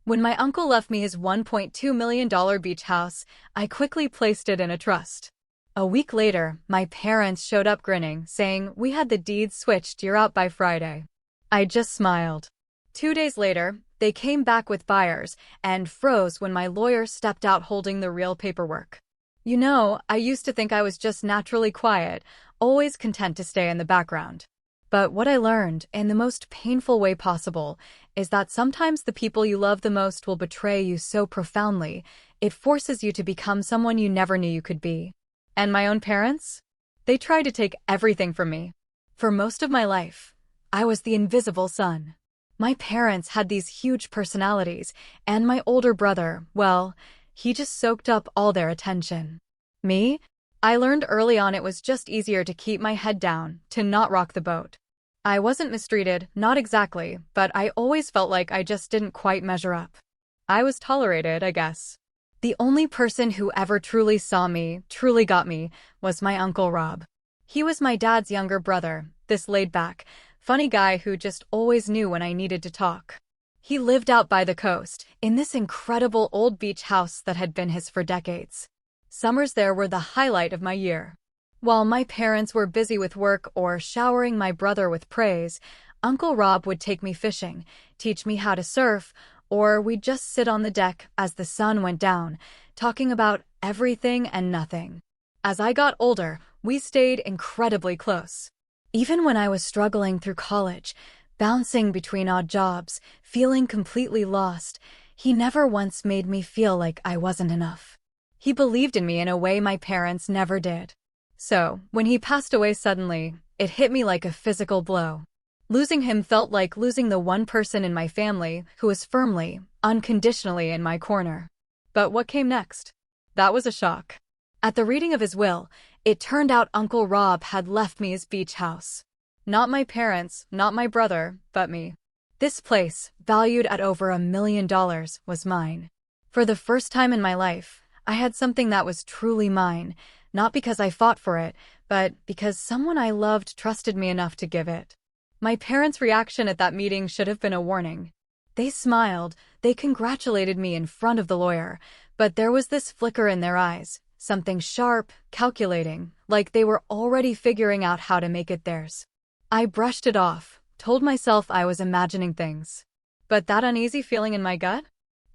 When my uncle left me his $1.2 million beach house, I quickly placed it in a trust. A week later, my parents showed up grinning, saying, "We had the deeds switched, you're out by Friday." I just smiled. 2 days later, they came back with buyers and froze when my lawyer stepped out holding the real paperwork. I used to think I was just naturally quiet, always content to stay in the background. But what I learned, in the most painful way possible, is that sometimes the people you love the most will betray you so profoundly, it forces you to become someone you never knew you could be. And my own parents? They tried to take everything from me. For most of my life, I was the invisible son. My parents had these huge personalities, and my older brother, well, he just soaked up all their attention. Me? I learned early on it was just easier to keep my head down, to not rock the boat. I wasn't mistreated, not exactly, but I always felt like I just didn't quite measure up. I was tolerated, I guess. The only person who ever truly saw me, truly got me, was my Uncle Rob. He was my dad's younger brother, this laid-back, funny guy who just always knew when I needed to talk. He lived out by the coast, in this incredible old beach house that had been his for decades. Summers there were the highlight of my year. While my parents were busy with work or showering my brother with praise, Uncle Rob would take me fishing, teach me how to surf, or we'd just sit on the deck as the sun went down, talking about everything and nothing. As I got older, we stayed incredibly close. Even when I was struggling through college, bouncing between odd jobs, feeling completely lost, he never once made me feel like I wasn't enough. He believed in me in a way my parents never did. So, when he passed away suddenly, it hit me like a physical blow. Losing him felt like losing the one person in my family who was firmly, unconditionally in my corner. But what came next? That was a shock. At the reading of his will, it turned out Uncle Rob had left me his beach house. Not my parents, not my brother, but me. This place, valued at over $1 million, was mine. For the first time in my life, I had something that was truly mine, not because I fought for it, but because someone I loved trusted me enough to give it. My parents' reaction at that meeting should have been a warning. They smiled, they congratulated me in front of the lawyer, but there was this flicker in their eyes, something sharp, calculating, like they were already figuring out how to make it theirs. I brushed it off, told myself I was imagining things. But that uneasy feeling in my gut?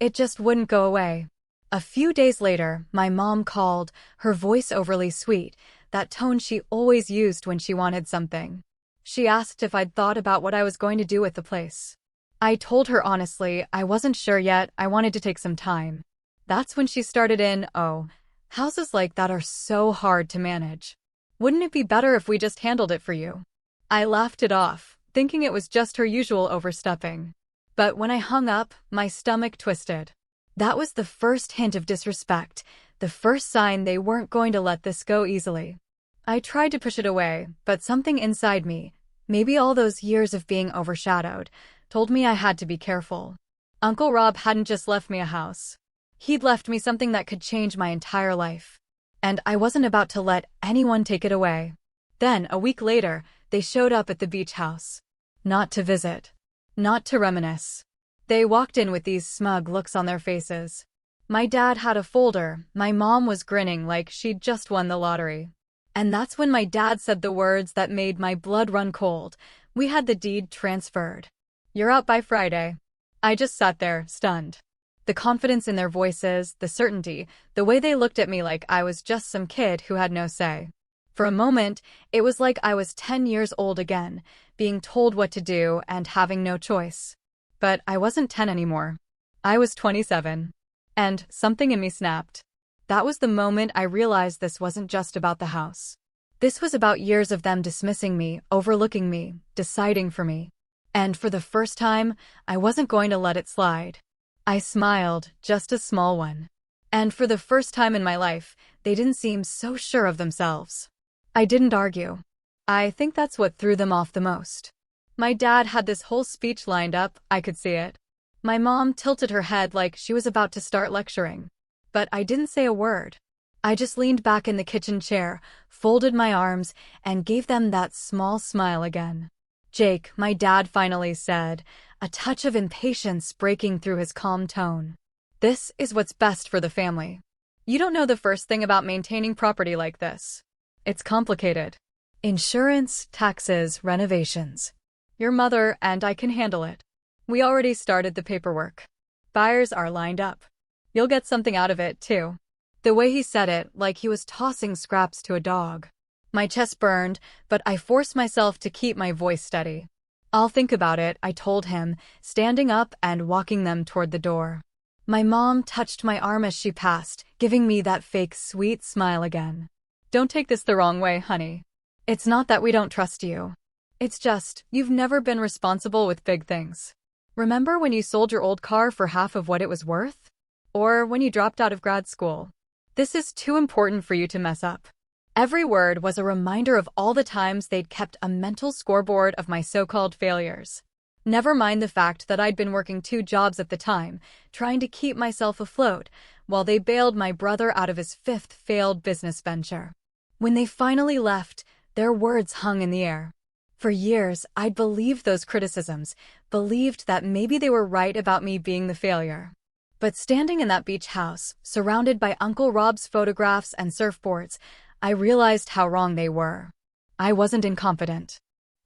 It just wouldn't go away. A few days later, my mom called, her voice overly sweet, that tone she always used when she wanted something. She asked if I'd thought about what I was going to do with the place. I told her honestly I wasn't sure yet, I wanted to take some time. That's when she started in, "Oh, houses like that are so hard to manage. Wouldn't it be better if we just handled it for you?" I laughed it off, thinking it was just her usual overstepping. But when I hung up, my stomach twisted. That was the first hint of disrespect, the first sign they weren't going to let this go easily. I tried to push it away, but something inside me, maybe all those years of being overshadowed, told me I had to be careful. Uncle Rob hadn't just left me a house. He'd left me something that could change my entire life. And I wasn't about to let anyone take it away. Then, a week later, they showed up at the beach house. Not to visit. Not to reminisce. They walked in with these smug looks on their faces. My dad had a folder, my mom was grinning like she'd just won the lottery. And that's when my dad said the words that made my blood run cold. "We had the deed transferred. You're out by Friday." I just sat there, stunned. The confidence in their voices, the certainty, the way they looked at me like I was just some kid who had no say. For a moment, it was like I was 10 years old again, being told what to do and having no choice. But I wasn't 10 anymore. I was 27. And something in me snapped. That was the moment I realized this wasn't just about the house. This was about years of them dismissing me, overlooking me, deciding for me. And for the first time, I wasn't going to let it slide. I smiled, just a small one. And for the first time in my life, they didn't seem so sure of themselves. I didn't argue. I think that's what threw them off the most. My dad had this whole speech lined up, I could see it. My mom tilted her head like she was about to start lecturing. But I didn't say a word. I just leaned back in the kitchen chair, folded my arms, and gave them that small smile again. "Jake," my dad finally said, a touch of impatience breaking through his calm tone. This is what's best for the family. You don't know the first thing about maintaining property like this. It's complicated. Insurance, taxes, renovations. Your mother and I can handle it. We already started the paperwork. Buyers are lined up. You'll get something out of it, too. The way he said it, like he was tossing scraps to a dog. My chest burned, but I forced myself to keep my voice steady. I'll think about it, I told him, standing up and walking them toward the door. My mom touched my arm as she passed, giving me that fake sweet smile again. Don't take this the wrong way, honey. It's not that we don't trust you. It's just, you've never been responsible with big things. Remember when you sold your old car for half of what it was worth? Or when you dropped out of grad school? This is too important for you to mess up. Every word was a reminder of all the times they'd kept a mental scoreboard of my so-called failures. Never mind the fact that I'd been working 2 jobs at the time, trying to keep myself afloat, while they bailed my brother out of his 5th failed business venture. When they finally left, their words hung in the air. For years, I'd believed those criticisms, believed that maybe they were right about me being the failure. But standing in that beach house, surrounded by Uncle Rob's photographs and surfboards, I realized how wrong they were. I wasn't incompetent.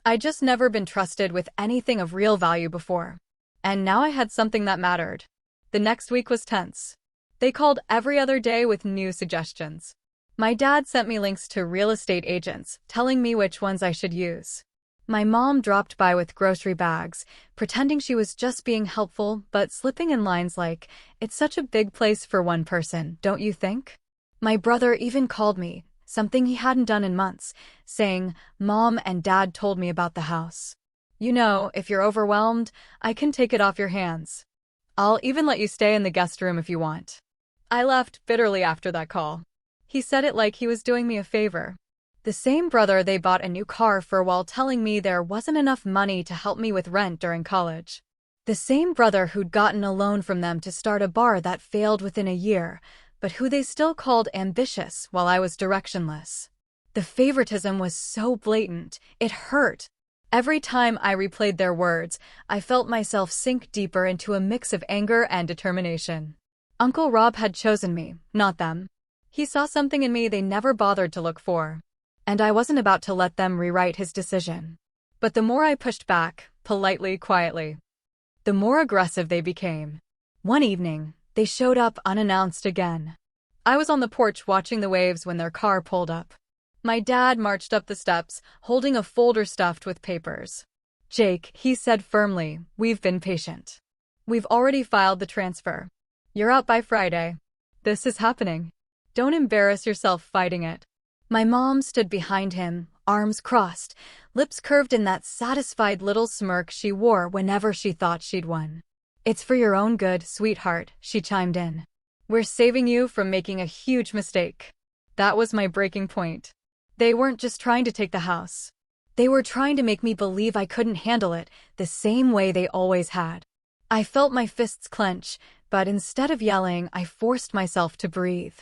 I'd just never been trusted with anything of real value before. And now I had something that mattered. The next week was tense. They called every other day with new suggestions. My dad sent me links to real estate agents, telling me which ones I should use. My mom dropped by with grocery bags, pretending she was just being helpful, but slipping in lines like, "It's such a big place for one person, don't you think?" My brother even called me, something he hadn't done in months, saying, "Mom and Dad told me about the house. You know, if you're overwhelmed, I can take it off your hands. I'll even let you stay in the guest room if you want." I laughed bitterly after that call. He said it like he was doing me a favor. The same brother they bought a new car for while telling me there wasn't enough money to help me with rent during college. The same brother who'd gotten a loan from them to start a bar that failed within a year, but who they still called ambitious while I was directionless. The favoritism was so blatant, it hurt. Every time I replayed their words, I felt myself sink deeper into a mix of anger and determination. Uncle Rob had chosen me, not them. He saw something in me they never bothered to look for. And I wasn't about to let them rewrite his decision. But the more I pushed back, politely, quietly, the more aggressive they became. One evening, they showed up unannounced again. I was on the porch watching the waves when their car pulled up. My dad marched up the steps, holding a folder stuffed with papers. "Jake," he said firmly, "we've been patient. We've already filed the transfer. You're out by Friday. This is happening. Don't embarrass yourself fighting it." My mom stood behind him, arms crossed, lips curved in that satisfied little smirk she wore whenever she thought she'd won. "It's for your own good, sweetheart," she chimed in. "We're saving you from making a huge mistake." That was my breaking point. They weren't just trying to take the house. They were trying to make me believe I couldn't handle it the same way they always had. I felt my fists clench, but instead of yelling, I forced myself to breathe.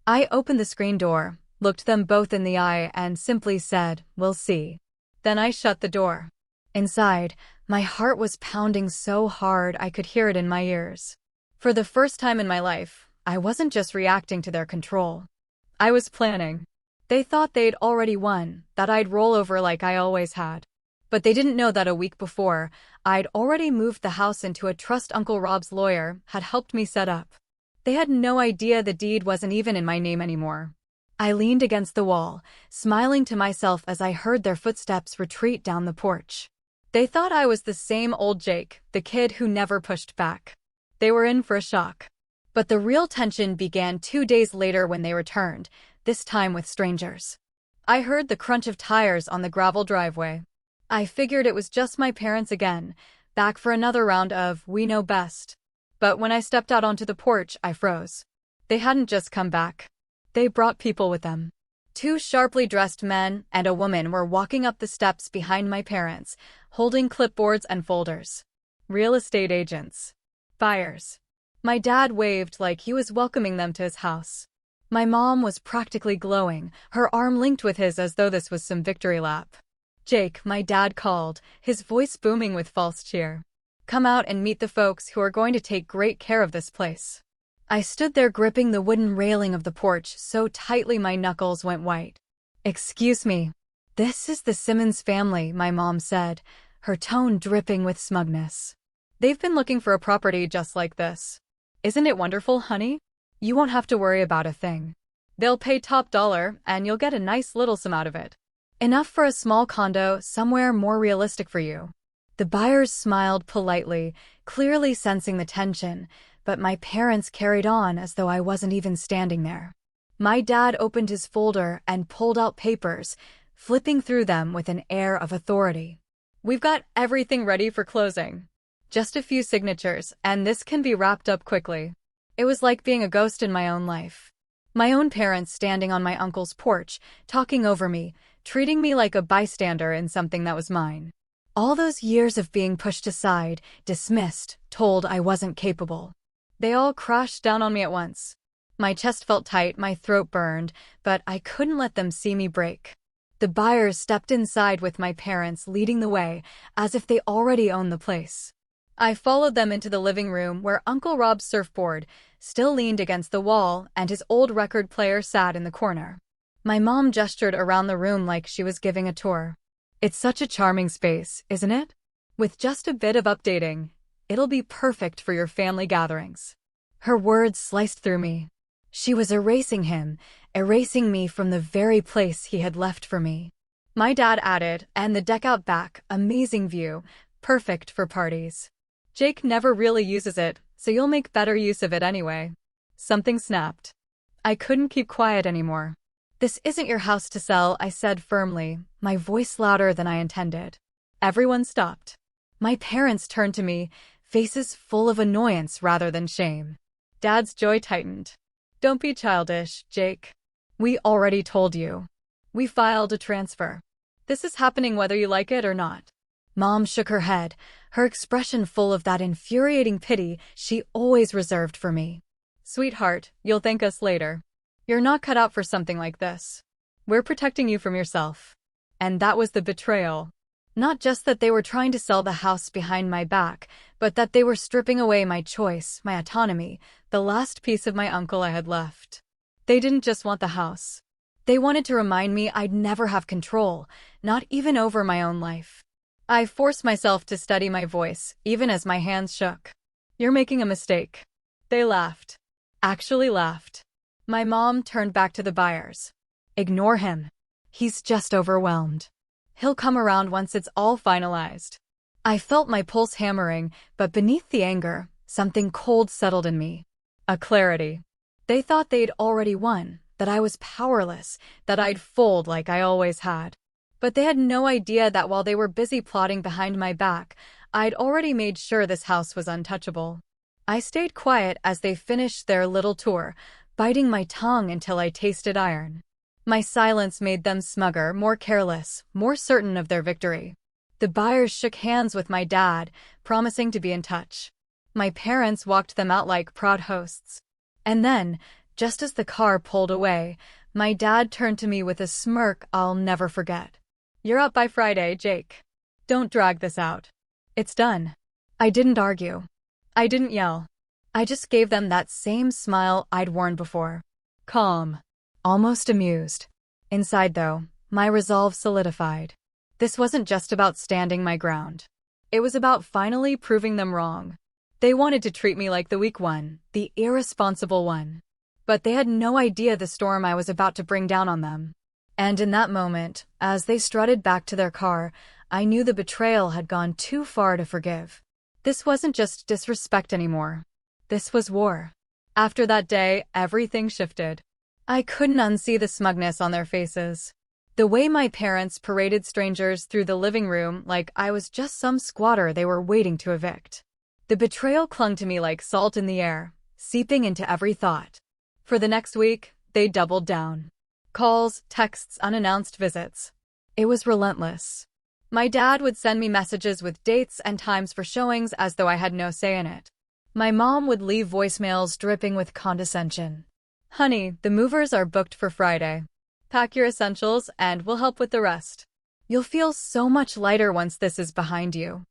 I opened the screen door, looked them both in the eye, and simply said, "We'll see." Then I shut the door. Inside, my heart was pounding so hard I could hear it in my ears. For the first time in my life, I wasn't just reacting to their control. I was planning. They thought they'd already won, that I'd roll over like I always had. But they didn't know that a week before, I'd already moved the house into a trust Uncle Rob's lawyer had helped me set up. They had no idea the deed wasn't even in my name anymore. I leaned against the wall, smiling to myself as I heard their footsteps retreat down the porch. They thought I was the same old Jake, the kid who never pushed back. They were in for a shock. But the real tension began 2 days later when they returned, this time with strangers. I heard the crunch of tires on the gravel driveway. I figured it was just my parents again, back for another round of "we know best." But when I stepped out onto the porch, I froze. They hadn't just come back. They brought people with them. 2 sharply dressed men and a woman were walking up the steps behind my parents, holding clipboards and folders. Real estate agents. Buyers. My dad waved like he was welcoming them to his house. My mom was practically glowing, her arm linked with his as though this was some victory lap. "Jake," my dad called, his voice booming with false cheer. Come out and meet the folks who are going to take great care of this place. I stood there gripping the wooden railing of the porch so tightly my knuckles went white. Excuse me. This is the Simmons family, my mom said, her tone dripping with smugness. They've been looking for a property just like this. Isn't it wonderful, honey? You won't have to worry about a thing. They'll pay top dollar, and you'll get a nice little sum out of it. Enough for a small condo somewhere more realistic for you. The buyers smiled politely, clearly sensing the tension, but my parents carried on as though I wasn't even standing there. My dad opened his folder and pulled out papers, flipping through them with an air of authority. We've got everything ready for closing. Just a few signatures, and this can be wrapped up quickly. It was like being a ghost in my own life. My own parents standing on my uncle's porch, talking over me, treating me like a bystander in something that was mine. All those years of being pushed aside, dismissed, told I wasn't capable. They all crashed down on me at once. My chest felt tight, my throat burned, but I couldn't let them see me break. The buyers stepped inside with my parents leading the way, as if they already owned the place. I followed them into the living room where Uncle Rob's surfboard still leaned against the wall and his old record player sat in the corner. My mom gestured around the room like she was giving a tour. It's such a charming space, isn't it? With just a bit of updating, it'll be perfect for your family gatherings. Her words sliced through me. She was erasing him, erasing me from the very place he had left for me. My dad added, and the deck out back, amazing view, perfect for parties. Jake never really uses it, so you'll make better use of it anyway. Something snapped. I couldn't keep quiet anymore. This isn't your house to sell, I said firmly, my voice louder than I intended. Everyone stopped. My parents turned to me, faces full of annoyance rather than shame. Dad's jaw tightened. Don't be childish, Jake. We already told you. We filed a transfer. This is happening whether you like it or not. Mom shook her head, her expression full of that infuriating pity she always reserved for me. Sweetheart, you'll thank us later. You're not cut out for something like this. We're protecting you from yourself. And that was the betrayal. Not just that they were trying to sell the house behind my back, but that they were stripping away my choice, my autonomy, the last piece of my uncle I had left. They didn't just want the house. They wanted to remind me I'd never have control, not even over my own life. I forced myself to steady my voice, even as my hands shook. You're making a mistake. They laughed. Actually laughed. My mom turned back to the buyers. Ignore him. He's just overwhelmed. He'll come around once it's all finalized. I felt my pulse hammering, but beneath the anger, something cold settled in me. A clarity. They thought they'd already won, that I was powerless, that I'd fold like I always had. But they had no idea that while they were busy plotting behind my back, I'd already made sure this house was untouchable. I stayed quiet as they finished their little tour, biting my tongue until I tasted iron. My silence made them smugger, more careless, more certain of their victory. The buyers shook hands with my dad, promising to be in touch. My parents walked them out like proud hosts. And then, just as the car pulled away, my dad turned to me with a smirk I'll never forget. You're up by Friday, Jake. Don't drag this out. It's done. I didn't argue. I didn't yell. I just gave them that same smile I'd worn before. Calm. Almost amused. Inside, though, my resolve solidified. This wasn't just about standing my ground. It was about finally proving them wrong. They wanted to treat me like the weak one, the irresponsible one. But they had no idea the storm I was about to bring down on them. And in that moment, as they strutted back to their car, I knew the betrayal had gone too far to forgive. This wasn't just disrespect anymore. This was war. After that day, everything shifted. I couldn't unsee the smugness on their faces. The way my parents paraded strangers through the living room like I was just some squatter they were waiting to evict. The betrayal clung to me like salt in the air, seeping into every thought. For the next week, they doubled down. Calls, texts, unannounced visits. It was relentless. My dad would send me messages with dates and times for showings as though I had no say in it. My mom would leave voicemails dripping with condescension. Honey, the movers are booked for Friday. Pack your essentials and we'll help with the rest. You'll feel so much lighter once this is behind you.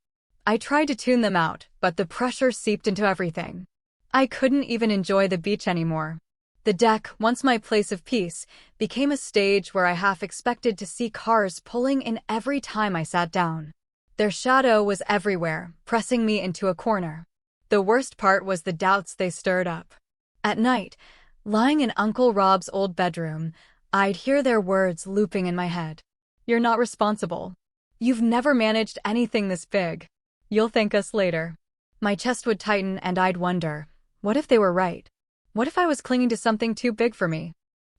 I tried to tune them out, but the pressure seeped into everything. I couldn't even enjoy the beach anymore. The deck, once my place of peace, became a stage where I half expected to see cars pulling in every time I sat down. Their shadow was everywhere, pressing me into a corner. The worst part was the doubts they stirred up. At night, lying in Uncle Rob's old bedroom, I'd hear their words looping in my head. "You're not responsible. You've never managed anything this big. You'll thank us later." My chest would tighten and I'd wonder, what if they were right? What if I was clinging to something too big for me?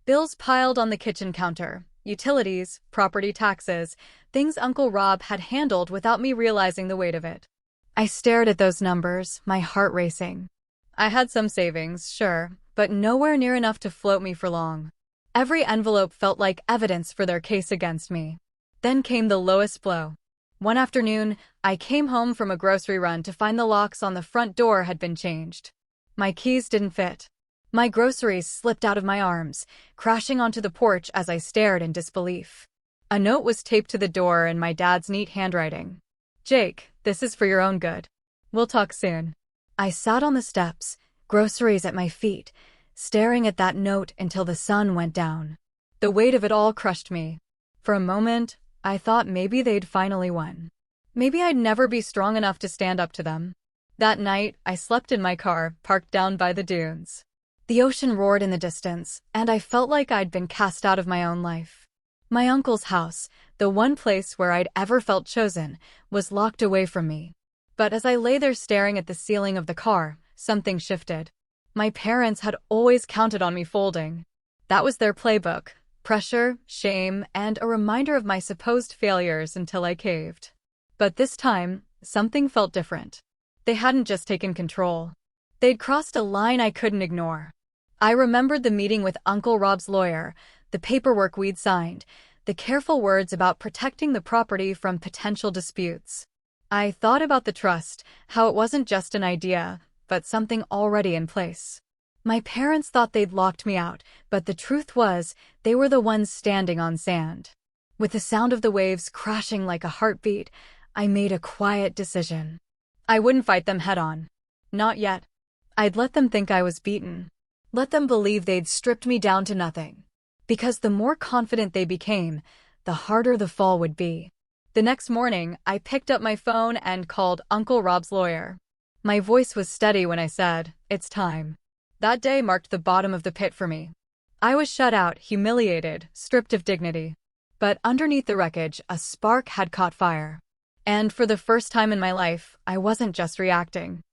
Bills piled on the kitchen counter. Utilities, property taxes, things Uncle Rob had handled without me realizing the weight of it. I stared at those numbers, my heart racing. I had some savings, sure, but nowhere near enough to float me for long. Every envelope felt like evidence for their case against me. Then came the lowest blow. One afternoon, I came home from a grocery run to find the locks on the front door had been changed. My keys didn't fit. My groceries slipped out of my arms, crashing onto the porch as I stared in disbelief. A note was taped to the door in my dad's neat handwriting. "Jake, this is for your own good. We'll talk soon." I sat on the steps, groceries at my feet, staring at that note until the sun went down. The weight of it all crushed me. For a moment, I thought maybe they'd finally won. Maybe I'd never be strong enough to stand up to them. That night, I slept in my car, parked down by the dunes. The ocean roared in the distance, and I felt like I'd been cast out of my own life. My uncle's house, the one place where I'd ever felt chosen, was locked away from me. But as I lay there staring at the ceiling of the car, something shifted. My parents had always counted on me folding. That was their playbook: pressure, shame, and a reminder of my supposed failures until I caved. But this time, something felt different. They hadn't just taken control. They'd crossed a line I couldn't ignore. I remembered the meeting with Uncle Rob's lawyer, the paperwork we'd signed, the careful words about protecting the property from potential disputes. I thought about the trust, how it wasn't just an idea, but something already in place. My parents thought they'd locked me out, but the truth was, they were the ones standing on sand. With the sound of the waves crashing like a heartbeat, I made a quiet decision. I wouldn't fight them head-on. Not yet. I'd let them think I was beaten. Let them believe they'd stripped me down to nothing. Because the more confident they became, the harder the fall would be. The next morning, I picked up my phone and called Uncle Rob's lawyer. My voice was steady when I said, "It's time." That day marked the bottom of the pit for me. I was shut out, humiliated, stripped of dignity. But underneath the wreckage, a spark had caught fire. And for the first time in my life, I wasn't just reacting.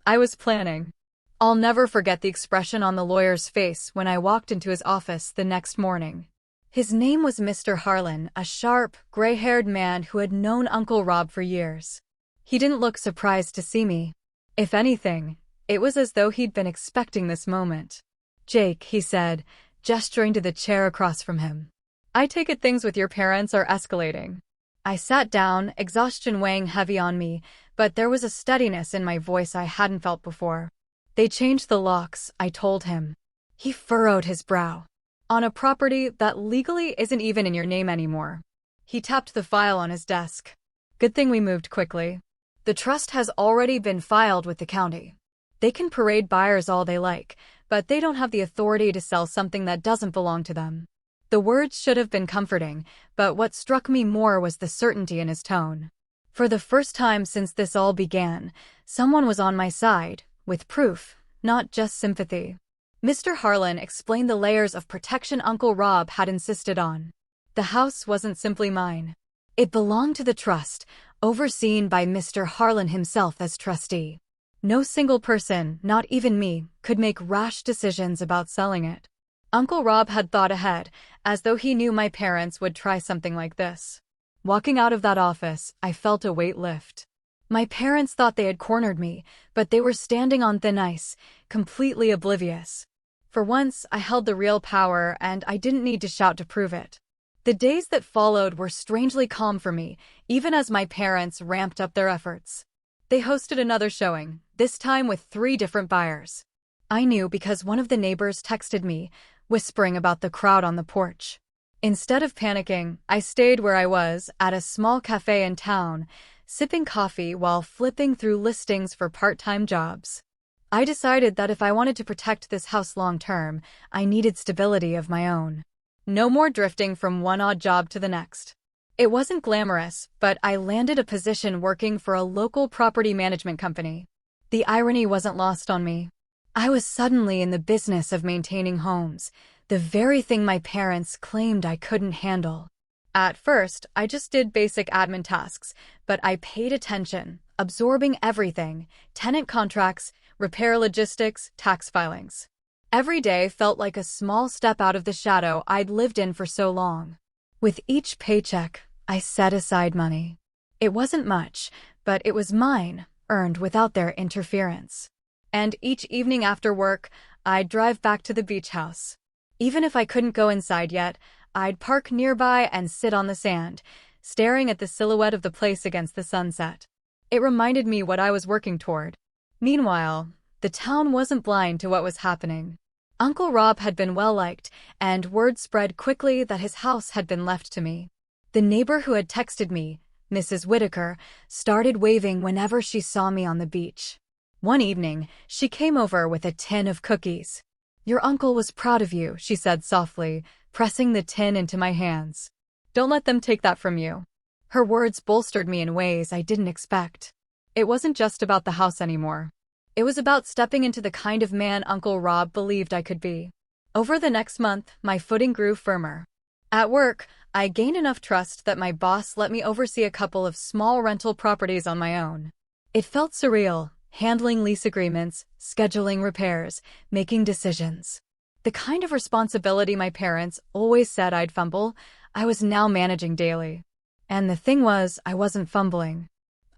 I was planning. I'll never forget the expression on the lawyer's face when I walked into his office the next morning. His name was Mr. Harlan, a sharp, gray-haired man who had known Uncle Rob for years. He didn't look surprised to see me. If anything, it was as though he'd been expecting this moment. "Jake," he said, gesturing to the chair across from him. "I take it things with your parents are escalating." I sat down, exhaustion weighing heavy on me, but there was a steadiness in my voice I hadn't felt before. "They changed the locks," I told him. He furrowed his brow. "On a property that legally isn't even in your name anymore." He tapped the file on his desk. "Good thing we moved quickly. The trust has already been filed with the county. They can parade buyers all they like, but they don't have the authority to sell something that doesn't belong to them." The words should have been comforting, but what struck me more was the certainty in his tone. For the first time since this all began, someone was on my side, with proof, not just sympathy. Mr. Harlan explained the layers of protection Uncle Rob had insisted on. The house wasn't simply mine. It belonged to the trust, overseen by Mr. Harlan himself as trustee. No single person, not even me, could make rash decisions about selling it. Uncle Rob had thought ahead, as though he knew my parents would try something like this. Walking out of that office, I felt a weight lift. My parents thought they had cornered me, but they were standing on thin ice, completely oblivious. For once, I held the real power, and I didn't need to shout to prove it. The days that followed were strangely calm for me, even as my parents ramped up their efforts. They hosted another showing, this time with 3 different buyers. I knew because one of the neighbors texted me, whispering about the crowd on the porch. Instead of panicking, I stayed where I was, at a small cafe in town, sipping coffee while flipping through listings for part-time jobs. I decided that if I wanted to protect this house long-term, I needed stability of my own. No more drifting from one odd job to the next. It wasn't glamorous, but I landed a position working for a local property management company. The irony wasn't lost on me. I was suddenly in the business of maintaining homes, the very thing my parents claimed I couldn't handle. At first, I just did basic admin tasks, but I paid attention, absorbing everything: tenant contracts, repair logistics, tax filings. Every day felt like a small step out of the shadow I'd lived in for so long. With each paycheck, I set aside money. It wasn't much, but it was mine, earned without their interference. And each evening after work, I'd drive back to the beach house. Even if I couldn't go inside yet, I'd park nearby and sit on the sand, staring at the silhouette of the place against the sunset. It reminded me what I was working toward. Meanwhile, the town wasn't blind to what was happening. Uncle Rob had been well-liked, and word spread quickly that his house had been left to me. The neighbor who had texted me, Mrs. Whitaker, started waving whenever she saw me on the beach. One evening, she came over with a tin of cookies. "Your uncle was proud of you," she said softly, pressing the tin into my hands. "Don't let them take that from you." Her words bolstered me in ways I didn't expect. It wasn't just about the house anymore. It was about stepping into the kind of man Uncle Rob believed I could be. Over the next month, my footing grew firmer. At work, I gained enough trust that my boss let me oversee a couple of small rental properties on my own. It felt surreal, handling lease agreements, scheduling repairs, making decisions. The kind of responsibility my parents always said I'd fumble, I was now managing daily. And the thing was, I wasn't fumbling.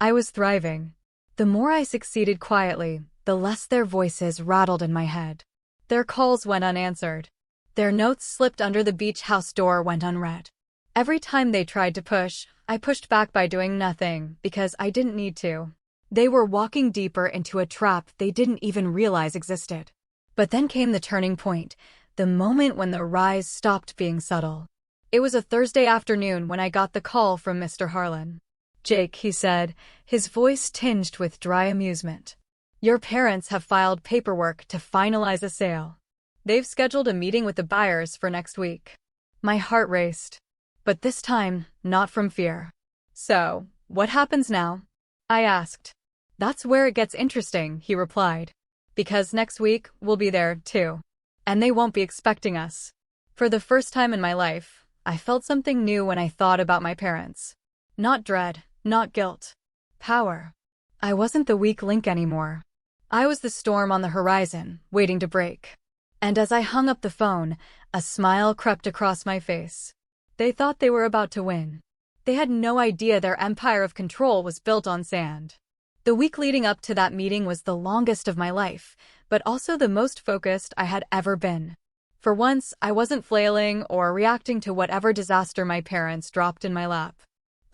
I was thriving. The more I succeeded quietly, the less their voices rattled in my head. Their calls went unanswered. Their notes slipped under the beach house door went unread. Every time they tried to push, I pushed back by doing nothing, because I didn't need to. They were walking deeper into a trap they didn't even realize existed. But then came the turning point, the moment when the rise stopped being subtle. It was a Thursday afternoon when I got the call from Mr. Harlan. "Jake," he said, his voice tinged with dry amusement. "Your parents have filed paperwork to finalize a sale. They've scheduled a meeting with the buyers for next week." My heart raced. But this time, not from fear. "So, what happens now?" I asked. "That's where it gets interesting," he replied. "Because next week, we'll be there, too. And they won't be expecting us." For the first time in my life, I felt something new when I thought about my parents. Not dread, not guilt. Power. I wasn't the weak link anymore. I was the storm on the horizon, waiting to break. And as I hung up the phone, a smile crept across my face. They thought they were about to win. They had no idea their empire of control was built on sand. The week leading up to that meeting was the longest of my life, but also the most focused I had ever been. For once, I wasn't flailing or reacting to whatever disaster my parents dropped in my lap.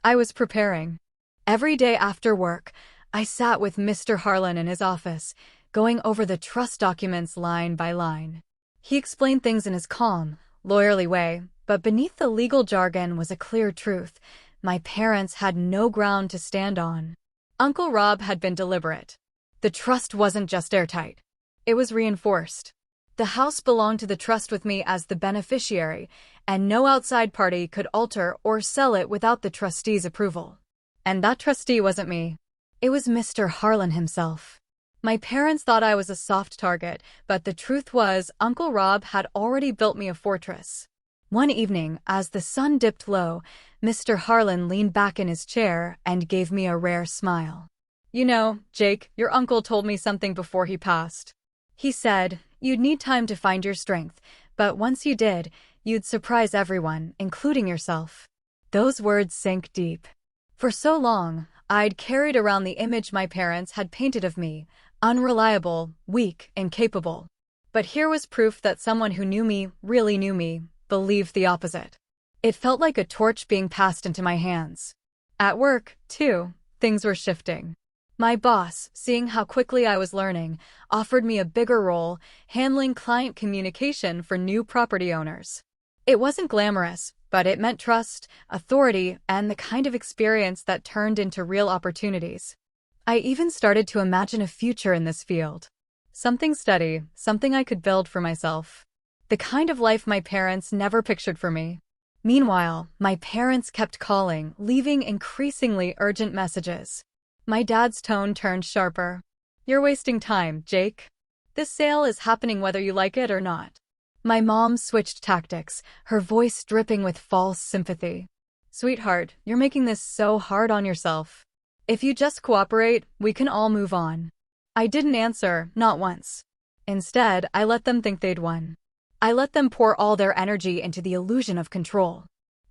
I was preparing. Every day after work, I sat with Mr. Harlan in his office, going over the trust documents line by line. He explained things in his calm, lawyerly way, but beneath the legal jargon was a clear truth. My parents had no ground to stand on. Uncle Rob had been deliberate. The trust wasn't just airtight. It was reinforced. The house belonged to the trust with me as the beneficiary, and no outside party could alter or sell it without the trustee's approval. And that trustee wasn't me. It was Mr. Harlan himself. My parents thought I was a soft target, but the truth was Uncle Rob had already built me a fortress. One evening, as the sun dipped low, Mr. Harlan leaned back in his chair and gave me a rare smile. "You know, Jake, your uncle told me something before he passed. He said, you'd need time to find your strength, but once you did, you'd surprise everyone, including yourself." Those words sank deep. For so long, I'd carried around the image my parents had painted of me: unreliable, weak, incapable. But here was proof that someone who knew me, really knew me, believed the opposite. It felt like a torch being passed into my hands. At work, too, things were shifting. My boss, seeing how quickly I was learning, offered me a bigger role, handling client communication for new property owners. It wasn't glamorous, But it meant trust, authority, and the kind of experience that turned into real opportunities. I even started to imagine a future in this field. Something steady, something I could build for myself. The kind of life my parents never pictured for me. Meanwhile, my parents kept calling, leaving increasingly urgent messages. My dad's tone turned sharper. "You're wasting time, Jake. This sale is happening whether you like it or not." My mom switched tactics, her voice dripping with false sympathy. "Sweetheart, you're making this so hard on yourself. If you just cooperate, we can all move on." I didn't answer, not once. Instead, I let them think they'd won. I let them pour all their energy into the illusion of control.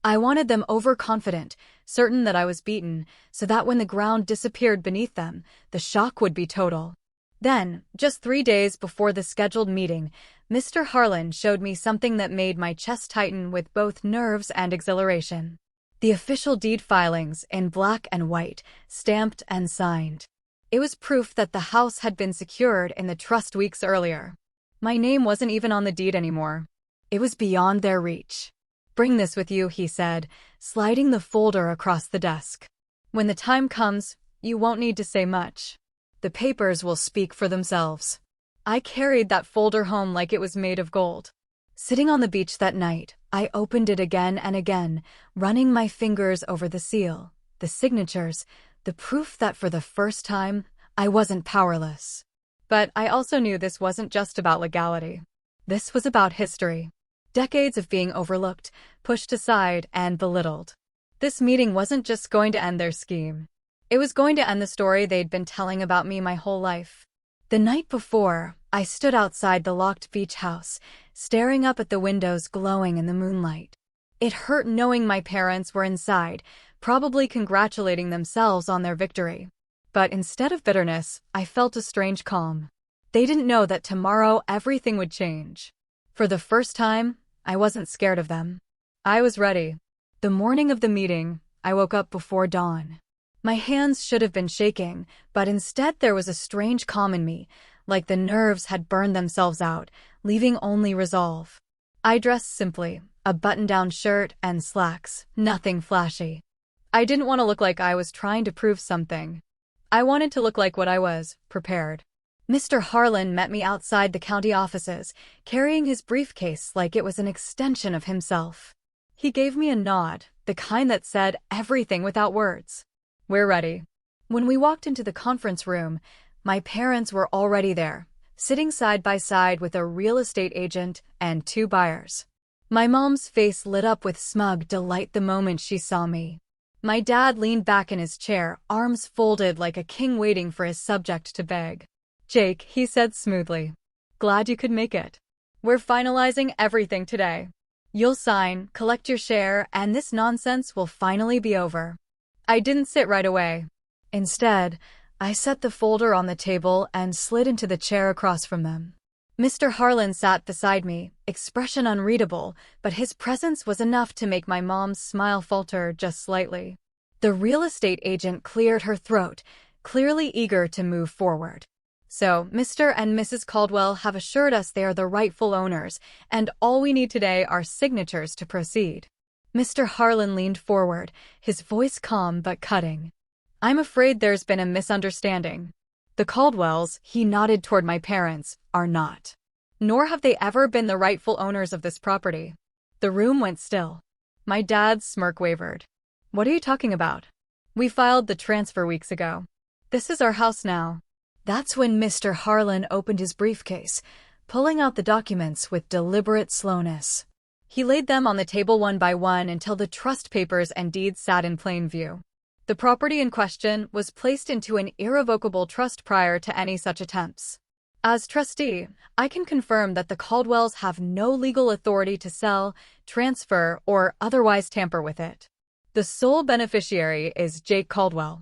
I wanted them overconfident, certain that I was beaten, so that when the ground disappeared beneath them, the shock would be total. Then, just 3 days before the scheduled meeting, Mr. Harlan showed me something that made my chest tighten with both nerves and exhilaration. The official deed filings, in black and white, stamped and signed. It was proof that the house had been secured in the trust weeks earlier. My name wasn't even on the deed anymore. It was beyond their reach. "Bring this with you," he said, sliding the folder across the desk. "When the time comes, you won't need to say much. The papers will speak for themselves." I carried that folder home like it was made of gold. Sitting on the beach that night, I opened it again and again, running my fingers over the seal, the signatures, the proof that for the first time, I wasn't powerless. But I also knew this wasn't just about legality. This was about history. Decades of being overlooked, pushed aside, and belittled. This meeting wasn't just going to end their scheme. It was going to end the story they'd been telling about me my whole life. The night before, I stood outside the locked beach house, staring up at the windows glowing in the moonlight. It hurt knowing my parents were inside, probably congratulating themselves on their victory. But instead of bitterness, I felt a strange calm. They didn't know that tomorrow everything would change. For the first time, I wasn't scared of them. I was ready. The morning of the meeting, I woke up before dawn. My hands should have been shaking, but instead there was a strange calm in me, like the nerves had burned themselves out, leaving only resolve. I dressed simply, a button-down shirt and slacks, nothing flashy. I didn't want to look like I was trying to prove something. I wanted to look like what I was, prepared. Mr. Harlan met me outside the county offices, carrying his briefcase like it was an extension of himself. He gave me a nod, the kind that said everything without words. "We're ready." When we walked into the conference room, my parents were already there, sitting side by side with a real estate agent and 2 buyers. My mom's face lit up with smug delight the moment she saw me. My dad leaned back in his chair, arms folded like a king waiting for his subject to beg. "Jake," he said smoothly. "Glad you could make it. We're finalizing everything today. You'll sign, collect your share, and this nonsense will finally be over." I didn't sit right away. Instead, I set the folder on the table and slid into the chair across from them. Mr. Harlan sat beside me, expression unreadable, but his presence was enough to make my mom's smile falter just slightly. The real estate agent cleared her throat, clearly eager to move forward. "So, Mr. and Mrs. Caldwell have assured us they are the rightful owners, and all we need today are signatures to proceed." Mr. Harlan leaned forward, his voice calm but cutting. "I'm afraid there's been a misunderstanding. The Caldwells," he nodded toward my parents, "are not. Nor have they ever been the rightful owners of this property." The room went still. My dad's smirk wavered. "What are you talking about? We filed the transfer weeks ago. This is our house now." That's when Mr. Harlan opened his briefcase, pulling out the documents with deliberate slowness. He laid them on the table one by one until the trust papers and deeds sat in plain view. The property in question was placed into an irrevocable trust prior to any such attempts. As trustee, I can confirm that the Caldwells have no legal authority to sell, transfer, or otherwise tamper with it. The sole beneficiary is Jake Caldwell.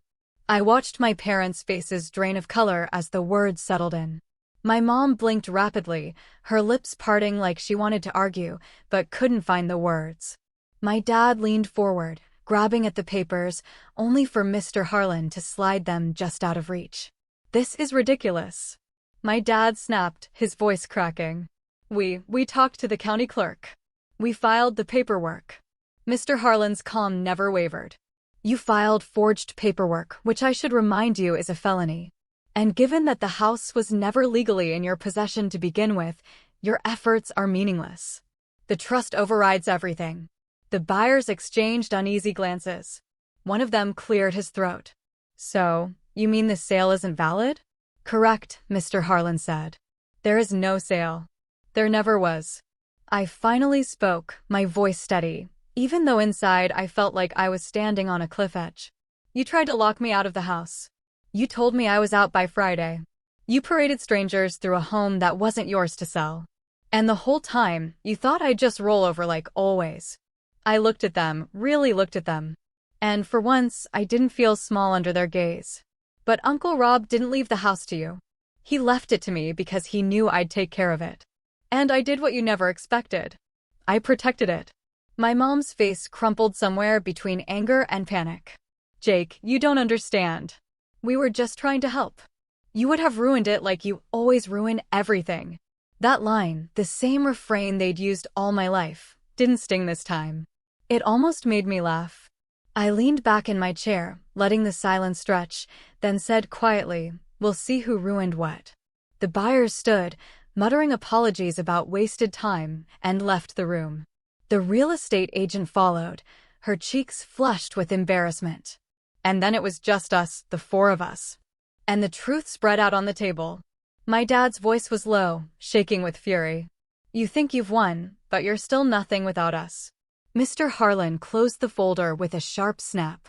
I watched my parents' faces drain of color as the words settled in. My mom blinked rapidly, her lips parting like she wanted to argue, but couldn't find the words. My dad leaned forward, grabbing at the papers, only for Mr. Harlan to slide them just out of reach. "This is ridiculous." My dad snapped, his voice cracking. We talked to the county clerk. We filed the paperwork. Mr. Harlan's calm never wavered. You filed forged paperwork, which I should remind you is a felony. And given that the house was never legally in your possession to begin with, your efforts are meaningless. The trust overrides everything. The buyers exchanged uneasy glances. One of them cleared his throat. So, you mean the sale isn't valid? Correct, Mr. Harlan said. There is no sale. There never was. I finally spoke, my voice steady, even though inside I felt like I was standing on a cliff edge. You tried to lock me out of the house. You told me I was out by Friday. You paraded strangers through a home that wasn't yours to sell. And the whole time, you thought I'd just roll over like always. I looked at them, really looked at them. And for once, I didn't feel small under their gaze. But Uncle Rob didn't leave the house to you. He left it to me because he knew I'd take care of it. And I did what you never expected. I protected it. My mom's face crumpled somewhere between anger and panic. Jake, you don't understand. We were just trying to help. You would have ruined it like you always ruin everything. That line, the same refrain they'd used all my life, didn't sting this time. It almost made me laugh. I leaned back in my chair, letting the silence stretch, then said quietly, "We'll see who ruined what." The buyers stood, muttering apologies about wasted time, and left the room. The real estate agent followed, her cheeks flushed with embarrassment. And then it was just us, the four of us. And the truth spread out on the table. My dad's voice was low, shaking with fury. You think you've won, but you're still nothing without us. Mr. Harlan closed the folder with a sharp snap.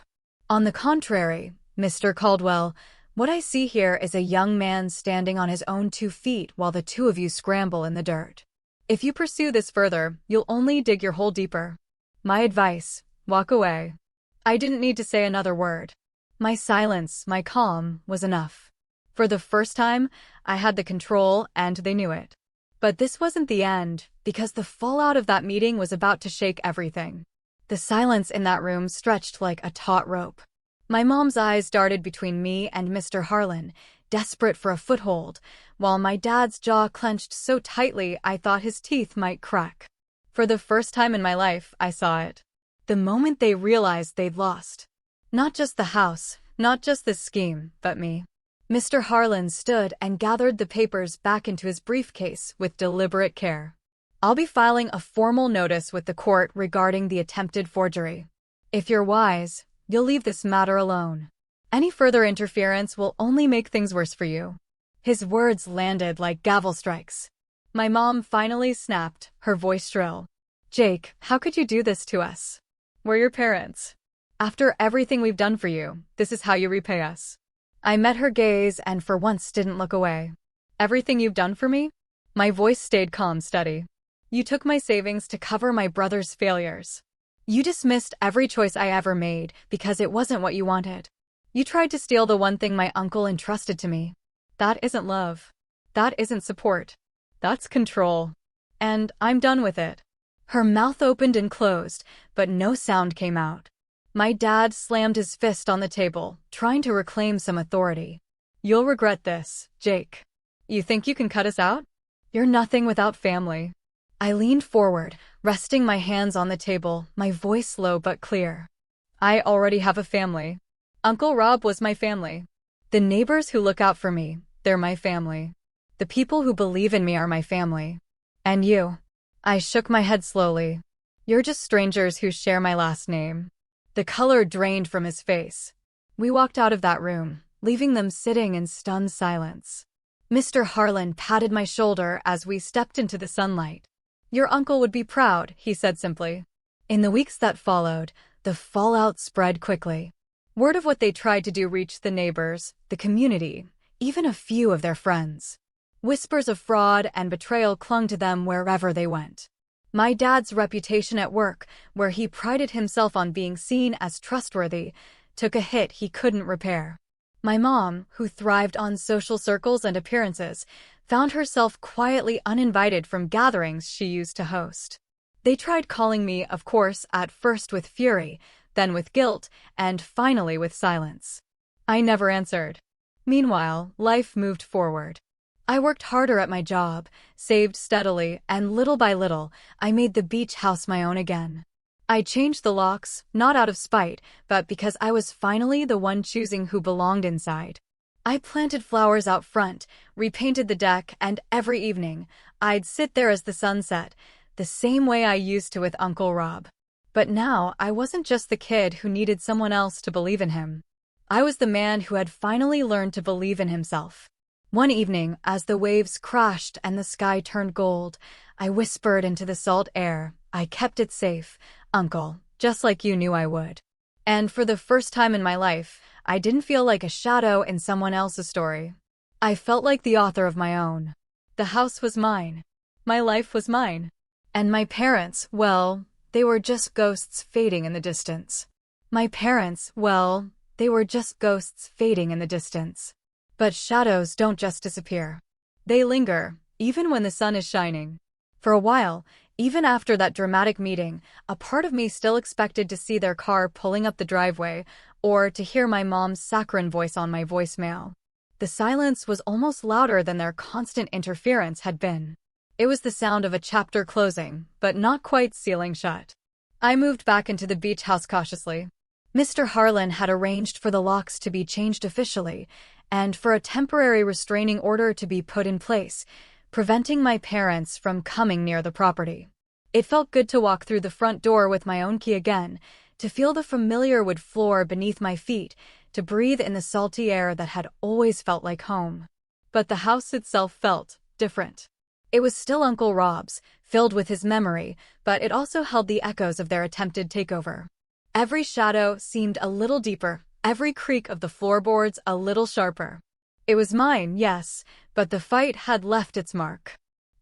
On the contrary, Mr. Caldwell, what I see here is a young man standing on his own 2 feet while the two of you scramble in the dirt. If you pursue this further, you'll only dig your hole deeper. My advice, walk away. I didn't need to say another word. My silence, my calm, was enough. For the first time, I had the control, and they knew it. But this wasn't the end, because the fallout of that meeting was about to shake everything. The silence in that room stretched like a taut rope. My mom's eyes darted between me and Mr. Harlan, desperate for a foothold, while my dad's jaw clenched so tightly I thought his teeth might crack. For the first time in my life, I saw it. The moment they realized they'd lost. Not just the house, not just this scheme, but me. Mr. Harlan stood and gathered the papers back into his briefcase with deliberate care. I'll be filing a formal notice with the court regarding the attempted forgery. If you're wise, you'll leave this matter alone. Any further interference will only make things worse for you. His words landed like gavel strikes. My mom finally snapped, her voice shrill. Jake, how could you do this to us? We're your parents. After everything we've done for you, this is how you repay us. I met her gaze and for once didn't look away. Everything you've done for me? My voice stayed calm, steady. You took my savings to cover my brother's failures. You dismissed every choice I ever made because it wasn't what you wanted. You tried to steal the one thing my uncle entrusted to me. That isn't love. That isn't support. That's control. And I'm done with it. Her mouth opened and closed, but no sound came out. My dad slammed his fist on the table, trying to reclaim some authority. You'll regret this, Jake. You think you can cut us out? You're nothing without family. I leaned forward, resting my hands on the table, my voice low but clear. I already have a family. Uncle Rob was my family. The neighbors who look out for me, they're my family. The people who believe in me are my family. And you. I shook my head slowly. You're just strangers who share my last name. The color drained from his face. We walked out of that room, leaving them sitting in stunned silence. Mr. Harlan patted my shoulder as we stepped into the sunlight. Your uncle would be proud, he said simply. In the weeks that followed, the fallout spread quickly. Word of what they tried to do reached the neighbors, the community, even a few of their friends. Whispers of fraud and betrayal clung to them wherever they went. My dad's reputation at work, where he prided himself on being seen as trustworthy, took a hit he couldn't repair. My mom, who thrived on social circles and appearances, found herself quietly uninvited from gatherings she used to host. They tried calling me, of course, at first with fury, then with guilt, and finally with silence. I never answered. Meanwhile, life moved forward. I worked harder at my job, saved steadily, and little by little, I made the beach house my own again. I changed the locks, not out of spite, but because I was finally the one choosing who belonged inside. I planted flowers out front, repainted the deck, and every evening, I'd sit there as the sun set, the same way I used to with Uncle Rob. But now, I wasn't just the kid who needed someone else to believe in him. I was the man who had finally learned to believe in himself. One evening, as the waves crashed and the sky turned gold, I whispered into the salt air, "I kept it safe, Uncle, just like you knew I would." And for the first time in my life, I didn't feel like a shadow in someone else's story. I felt like the author of my own. The house was mine. My life was mine. And my parents, well, they were just ghosts fading in the distance. My parents, well, they were just ghosts fading in the distance. But shadows don't just disappear. They linger, even when the sun is shining. For a while, even after that dramatic meeting, a part of me still expected to see their car pulling up the driveway or to hear my mom's saccharine voice on my voicemail. The silence was almost louder than their constant interference had been. It was the sound of a chapter closing, but not quite sealing shut. I moved back into the beach house cautiously. Mr. Harlan had arranged for the locks to be changed officially, and for a temporary restraining order to be put in place, preventing my parents from coming near the property. It felt good to walk through the front door with my own key again, to feel the familiar wood floor beneath my feet, to breathe in the salty air that had always felt like home. But the house itself felt different. It was still Uncle Rob's, filled with his memory, but it also held the echoes of their attempted takeover. Every shadow seemed a little deeper, every creak of the floorboards a little sharper. It was mine, yes, but the fight had left its mark.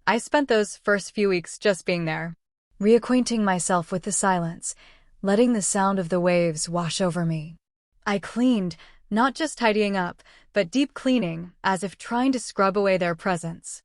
I spent those first few weeks just being there, reacquainting myself with the silence, letting the sound of the waves wash over me. I cleaned, not just tidying up, but deep cleaning, as if trying to scrub away their presence.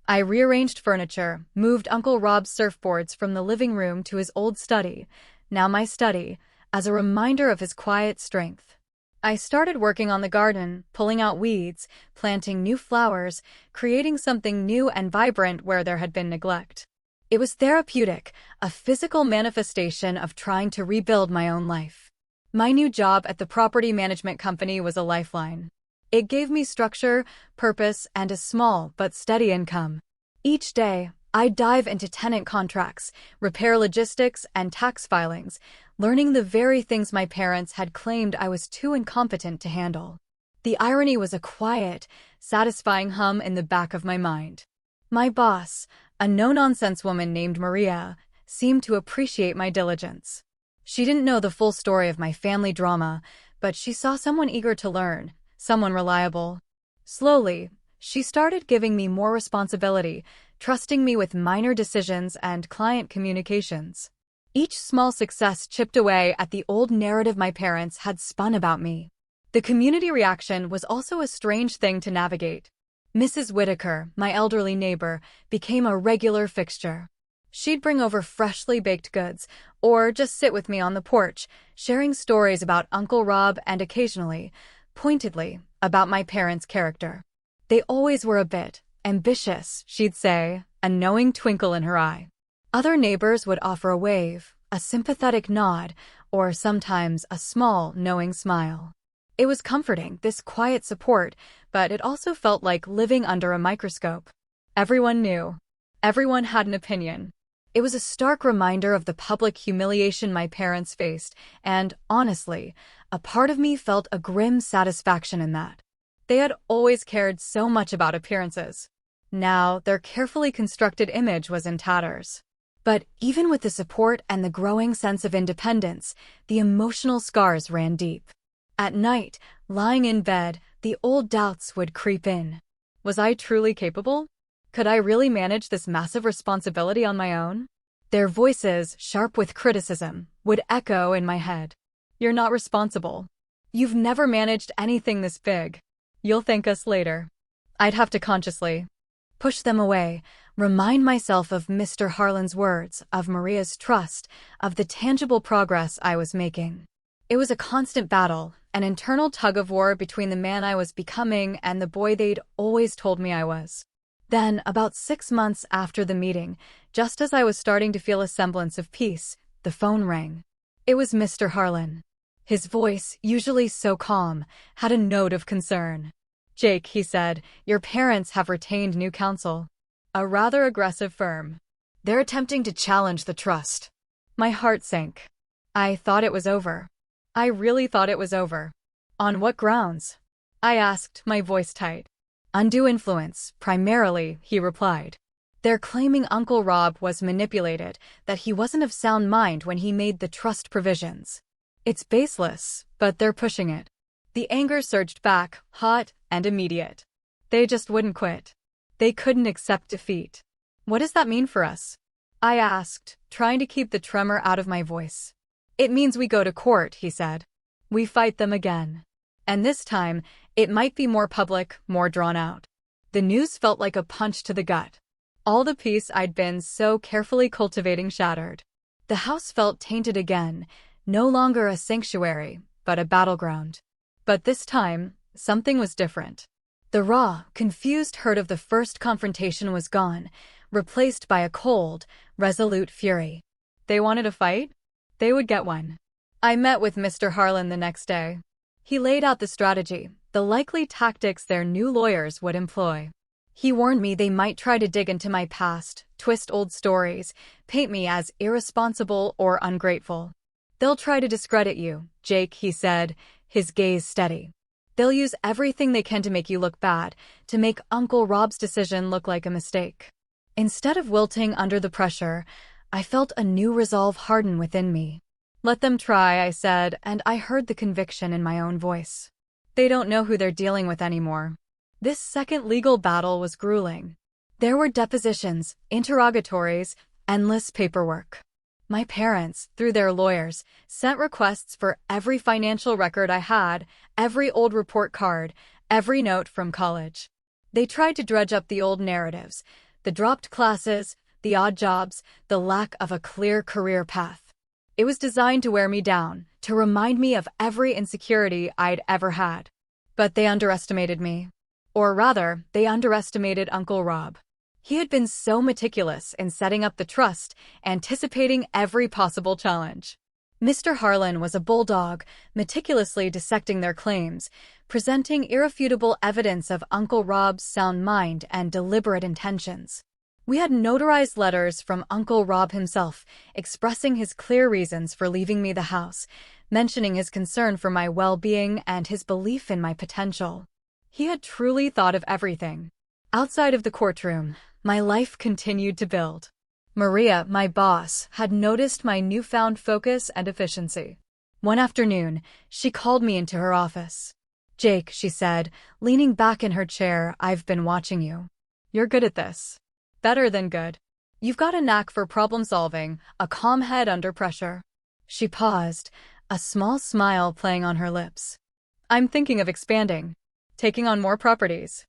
I rearranged furniture, moved Uncle Rob's surfboards from the living room to his old study, now my study, as a reminder of his quiet strength. I started working on the garden, pulling out weeds, planting new flowers, creating something new and vibrant where there had been neglect. It was therapeutic, a physical manifestation of trying to rebuild my own life. My new job at the property management company was a lifeline. It gave me structure, purpose, and a small but steady income. Each day, I'd dive into tenant contracts, repair logistics, and tax filings, learning the very things my parents had claimed I was too incompetent to handle. The irony was a quiet, satisfying hum in the back of my mind. My boss, a no-nonsense woman named Maria, seemed to appreciate my diligence. She didn't know the full story of my family drama, but she saw someone eager to learn, someone reliable. Slowly, she started giving me more responsibility, trusting me with minor decisions and client communications. Each small success chipped away at the old narrative my parents had spun about me. The community reaction was also a strange thing to navigate. Mrs. Whitaker, my elderly neighbor, became a regular fixture. She'd bring over freshly baked goods, or just sit with me on the porch, sharing stories about Uncle Rob and occasionally, pointedly, about my parents' character. They always were a bit ambitious, she'd say, a knowing twinkle in her eye. Other neighbors would offer a wave, a sympathetic nod, or sometimes a small, knowing smile. It was comforting, this quiet support, but it also felt like living under a microscope. Everyone knew. Everyone had an opinion. It was a stark reminder of the public humiliation my parents faced, and, honestly, a part of me felt a grim satisfaction in that. They had always cared so much about appearances. Now, their carefully constructed image was in tatters. But even with the support and the growing sense of independence, the emotional scars ran deep. At night, lying in bed, the old doubts would creep in. Was I truly capable? Could I really manage this massive responsibility on my own? Their voices, sharp with criticism, would echo in my head. You're not responsible. You've never managed anything this big. You'll thank us later. I'd have to consciously push them away, remind myself of Mr. Harlan's words, of Maria's trust, of the tangible progress I was making. It was a constant battle, an internal tug-of-war between the man I was becoming and the boy they'd always told me I was. Then, about 6 months after the meeting, just as I was starting to feel a semblance of peace, the phone rang. It was Mr. Harlan. His voice, usually so calm, had a note of concern. "Jake," he said, "your parents have retained new counsel. A rather aggressive firm. They're attempting to challenge the trust." My heart sank. I thought it was over. I really thought it was over. "On what grounds?" I asked, my voice tight. "Undue influence, primarily," he replied. "They're claiming Uncle Rob was manipulated, that he wasn't of sound mind when he made the trust provisions. It's baseless, but they're pushing it." The anger surged back, hot and immediate. They just wouldn't quit. They couldn't accept defeat. "What does that mean for us?" I asked, trying to keep the tremor out of my voice. "It means we go to court," he said. "We fight them again. And this time, it might be more public, more drawn out." The news felt like a punch to the gut. All the peace I'd been so carefully cultivating shattered. The house felt tainted again, no longer a sanctuary, but a battleground. But this time, something was different. The raw, confused hurt of the first confrontation was gone, replaced by a cold, resolute fury. They wanted a fight? They would get one. I met with Mr. Harlan the next day. He laid out the strategy, the likely tactics their new lawyers would employ. He warned me they might try to dig into my past, twist old stories, paint me as irresponsible or ungrateful. "They'll try to discredit you, Jake," he said, his gaze steady. "They'll use everything they can to make you look bad, to make Uncle Rob's decision look like a mistake." Instead of wilting under the pressure, I felt a new resolve harden within me. "Let them try," I said, and I heard the conviction in my own voice. They don't know who they're dealing with anymore. This second legal battle was grueling. There were depositions, interrogatories, endless paperwork. My parents, through their lawyers, sent requests for every financial record I had, every old report card, every note from college. They tried to dredge up the old narratives, the dropped classes, the odd jobs, the lack of a clear career path. It was designed to wear me down, to remind me of every insecurity I'd ever had. But they underestimated me. Or rather, they underestimated Uncle Rob. He had been so meticulous in setting up the trust, anticipating every possible challenge. Mr. Harlan was a bulldog, meticulously dissecting their claims, presenting irrefutable evidence of Uncle Rob's sound mind and deliberate intentions. We had notarized letters from Uncle Rob himself, expressing his clear reasons for leaving me the house, mentioning his concern for my well-being and his belief in my potential. He had truly thought of everything. Outside of the courtroom, my life continued to build. Maria, my boss, had noticed my newfound focus and efficiency. One afternoon, she called me into her office. "Jake," she said, leaning back in her chair, "I've been watching you. You're good at this. Better than good. You've got a knack for problem solving, a calm head under pressure." She paused, a small smile playing on her lips. "I'm thinking of expanding, taking on more properties.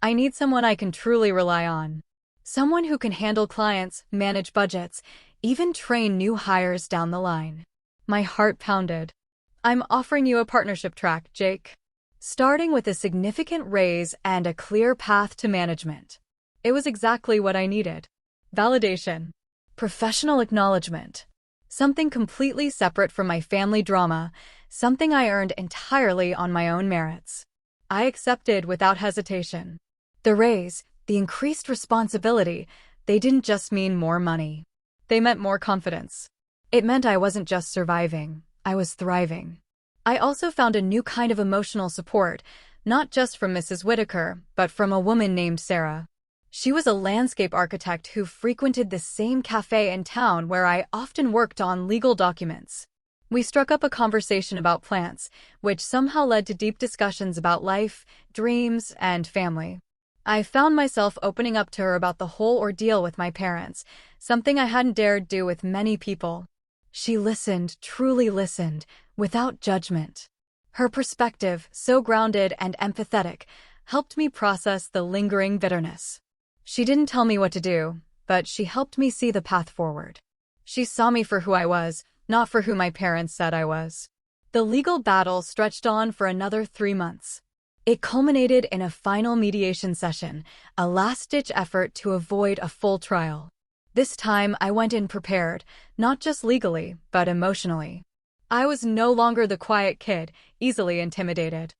I need someone I can truly rely on. Someone who can handle clients, manage budgets, even train new hires down the line." My heart pounded. "I'm offering you a partnership track, Jake. Starting with a significant raise and a clear path to management." It was exactly what I needed. Validation. Professional acknowledgement. Something completely separate from my family drama, something I earned entirely on my own merits. I accepted without hesitation. The raise, the increased responsibility, they didn't just mean more money. They meant more confidence. It meant I wasn't just surviving, I was thriving. I also found a new kind of emotional support, not just from Mrs. Whitaker, but from a woman named Sarah. She was a landscape architect who frequented the same cafe in town where I often worked on legal documents. We struck up a conversation about plants, which somehow led to deep discussions about life, dreams, and family. I found myself opening up to her about the whole ordeal with my parents, something I hadn't dared do with many people. She listened, truly listened, without judgment. Her perspective, so grounded and empathetic, helped me process the lingering bitterness. She didn't tell me what to do, but she helped me see the path forward. She saw me for who I was, not for who my parents said I was. The legal battle stretched on for another 3 months. It culminated in a final mediation session, a last-ditch effort to avoid a full trial. This time I went in prepared, not just legally, but emotionally. I was no longer the quiet kid, easily intimidated.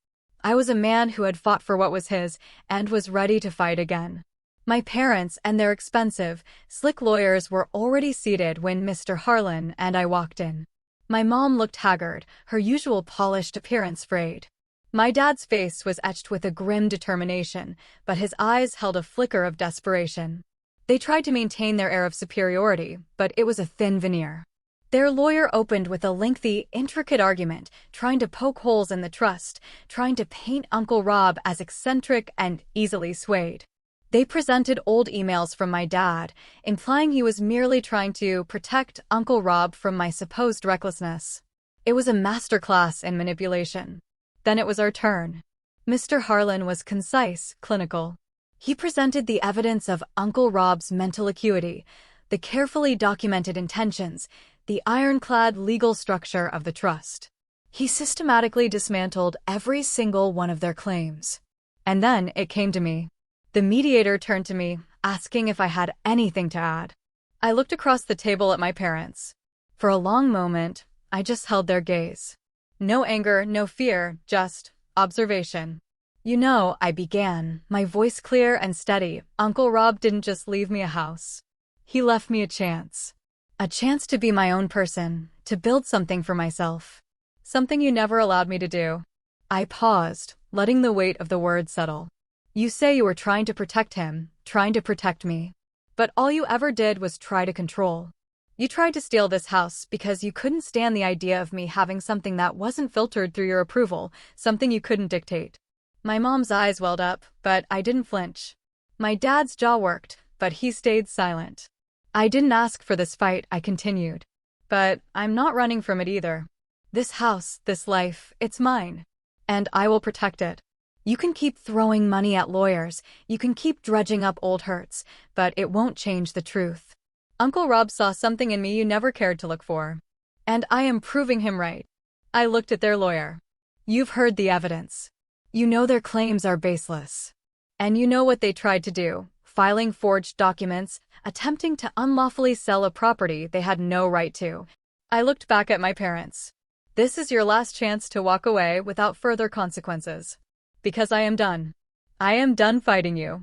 I was a man who had fought for what was his and was ready to fight again. My parents and their expensive, slick lawyers were already seated when Mr. Harlan and I walked in. My mom looked haggard, her usual polished appearance frayed. My dad's face was etched with a grim determination, but his eyes held a flicker of desperation. They tried to maintain their air of superiority, but it was a thin veneer. Their lawyer opened with a lengthy, intricate argument, trying to poke holes in the trust, trying to paint Uncle Rob as eccentric and easily swayed. They presented old emails from my dad, implying he was merely trying to protect Uncle Rob from my supposed recklessness. It was a masterclass in manipulation. Then it was our turn. Mr. Harlan was concise, clinical. He presented the evidence of Uncle Rob's mental acuity, the carefully documented intentions, the ironclad legal structure of the trust. He systematically dismantled every single one of their claims. And then it came to me. The mediator turned to me, asking if I had anything to add. I looked across the table at my parents. For a long moment, I just held their gaze. No anger, no fear, just observation. You know, I began, my voice clear and steady. Uncle Rob didn't just leave me a house. He left me a chance. A chance to be my own person, to build something for myself. Something you never allowed me to do. I paused, letting the weight of the words settle. You say you were trying to protect him, trying to protect me. But all you ever did was try to control. You tried to steal this house because you couldn't stand the idea of me having something that wasn't filtered through your approval, something you couldn't dictate. My mom's eyes welled up, but I didn't flinch. My dad's jaw worked, but he stayed silent. I didn't ask for this fight, I continued. But I'm not running from it either. This house, this life, it's mine. And I will protect it. You can keep throwing money at lawyers, you can keep dredging up old hurts, but it won't change the truth. Uncle Rob saw something in me you never cared to look for. And I am proving him right. I looked at their lawyer. You've heard the evidence. You know their claims are baseless. And you know what they tried to do, filing forged documents, attempting to unlawfully sell a property they had no right to. I looked back at my parents. This is your last chance to walk away without further consequences. Because I am done. I am done fighting you.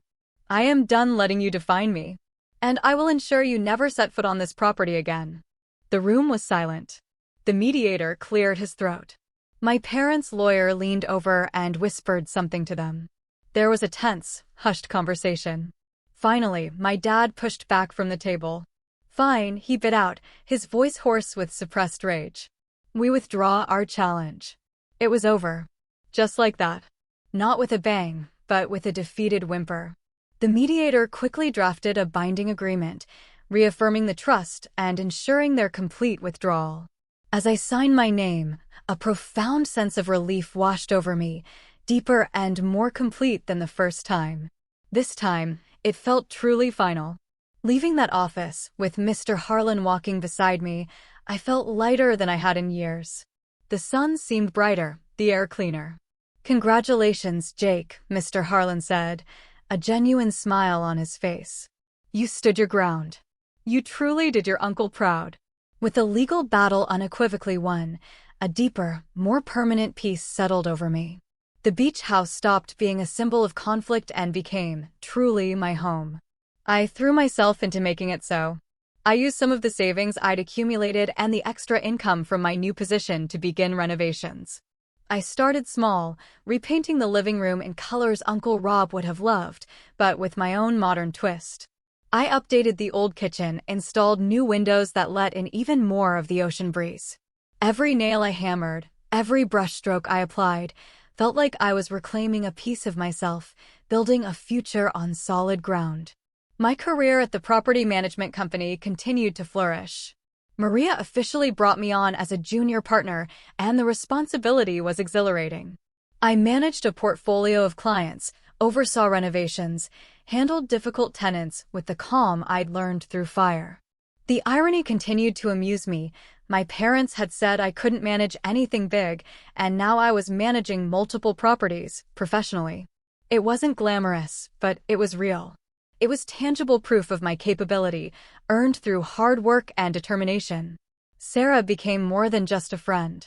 I am done letting you define me. And I will ensure you never set foot on this property again. The room was silent. The mediator cleared his throat. My parents' lawyer leaned over and whispered something to them. There was a tense, hushed conversation. Finally, my dad pushed back from the table. Fine, he bit out, his voice hoarse with suppressed rage. We withdraw our challenge. It was over. Just like that. Not with a bang, but with a defeated whimper. The mediator quickly drafted a binding agreement, reaffirming the trust and ensuring their complete withdrawal. As I signed my name, a profound sense of relief washed over me, deeper and more complete than the first time. This time, it felt truly final. Leaving that office, with Mr. Harlan walking beside me, I felt lighter than I had in years. The sun seemed brighter, the air cleaner. Congratulations, Jake, Mr. Harlan said, a genuine smile on his face. You stood your ground. You truly did your uncle proud. With the legal battle unequivocally won, a deeper, more permanent peace settled over me. The beach house stopped being a symbol of conflict and became, truly, my home. I threw myself into making it so. I used some of the savings I'd accumulated and the extra income from my new position to begin renovations. I started small, repainting the living room in colors Uncle Rob would have loved, but with my own modern twist. I updated the old kitchen, installed new windows that let in even more of the ocean breeze. Every nail I hammered, every brushstroke I applied, felt like I was reclaiming a piece of myself, building a future on solid ground. My career at the property management company continued to flourish. Maria officially brought me on as a junior partner, and the responsibility was exhilarating. I managed a portfolio of clients, oversaw renovations, handled difficult tenants with the calm I'd learned through fire. The irony continued to amuse me. My parents had said I couldn't manage anything big, and now I was managing multiple properties, professionally. It wasn't glamorous, but it was real. It was tangible proof of my capability, earned through hard work and determination. Sarah became more than just a friend.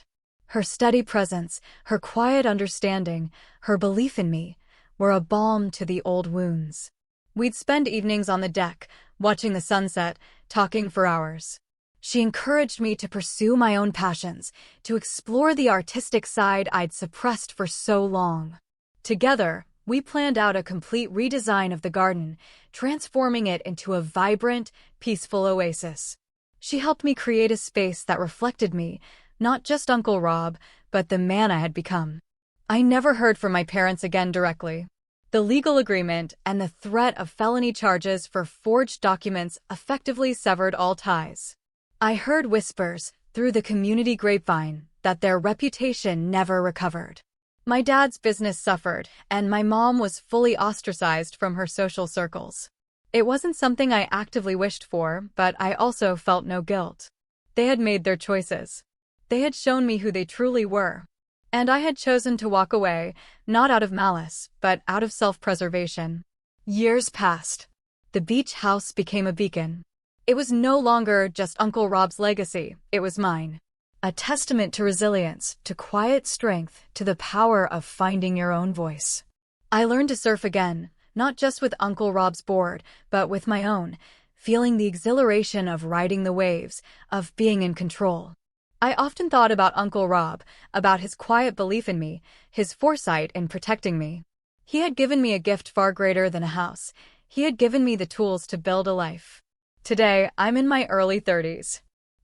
Her steady presence, her quiet understanding, her belief in me, were a balm to the old wounds. We'd spend evenings on the deck, watching the sunset, talking for hours. She encouraged me to pursue my own passions, to explore the artistic side I'd suppressed for so long. Together, we planned out a complete redesign of the garden, transforming it into a vibrant, peaceful oasis. She helped me create a space that reflected me, not just Uncle Rob, but the man I had become. I never heard from my parents again directly. The legal agreement and the threat of felony charges for forged documents effectively severed all ties. I heard whispers, through the community grapevine, that their reputation never recovered. My dad's business suffered, and my mom was fully ostracized from her social circles. It wasn't something I actively wished for, but I also felt no guilt. They had made their choices. They had shown me who they truly were. And I had chosen to walk away, not out of malice, but out of self-preservation. Years passed. The beach house became a beacon. It was no longer just Uncle Rob's legacy, it was mine. A testament to resilience, to quiet strength, to the power of finding your own voice. I learned to surf again, not just with Uncle Rob's board, but with my own, feeling the exhilaration of riding the waves, of being in control. I often thought about Uncle Rob, about his quiet belief in me, his foresight in protecting me. He had given me a gift far greater than a house. He had given me the tools to build a life. Today, I'm in my early 30s.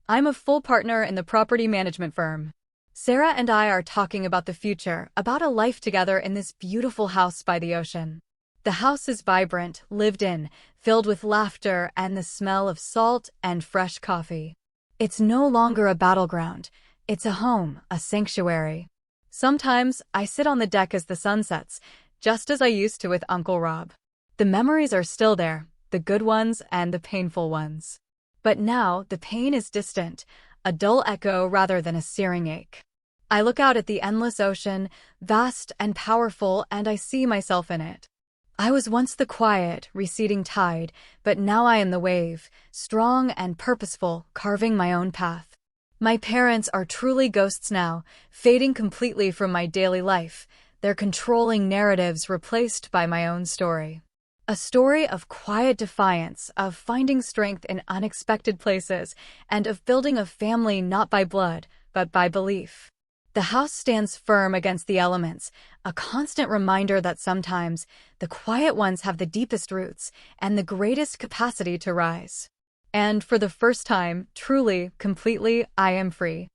I'm a full partner in the property management firm. Sarah and I are talking about the future, about a life together in this beautiful house by the ocean. The house is vibrant, lived in, filled with laughter and the smell of salt and fresh coffee. It's no longer a battleground. It's a home, a sanctuary. Sometimes I sit on the deck as the sun sets, just as I used to with Uncle Rob. The memories are still there, the good ones and the painful ones. But now the pain is distant, a dull echo rather than a searing ache. I look out at the endless ocean, vast and powerful, and I see myself in it. I was once the quiet, receding tide, but now I am the wave, strong and purposeful, carving my own path. My parents are truly ghosts now, fading completely from my daily life, their controlling narratives replaced by my own story. A story of quiet defiance, of finding strength in unexpected places, and of building a family not by blood, but by belief. The house stands firm against the elements, a constant reminder that sometimes the quiet ones have the deepest roots and the greatest capacity to rise. And for the first time, truly, completely, I am free.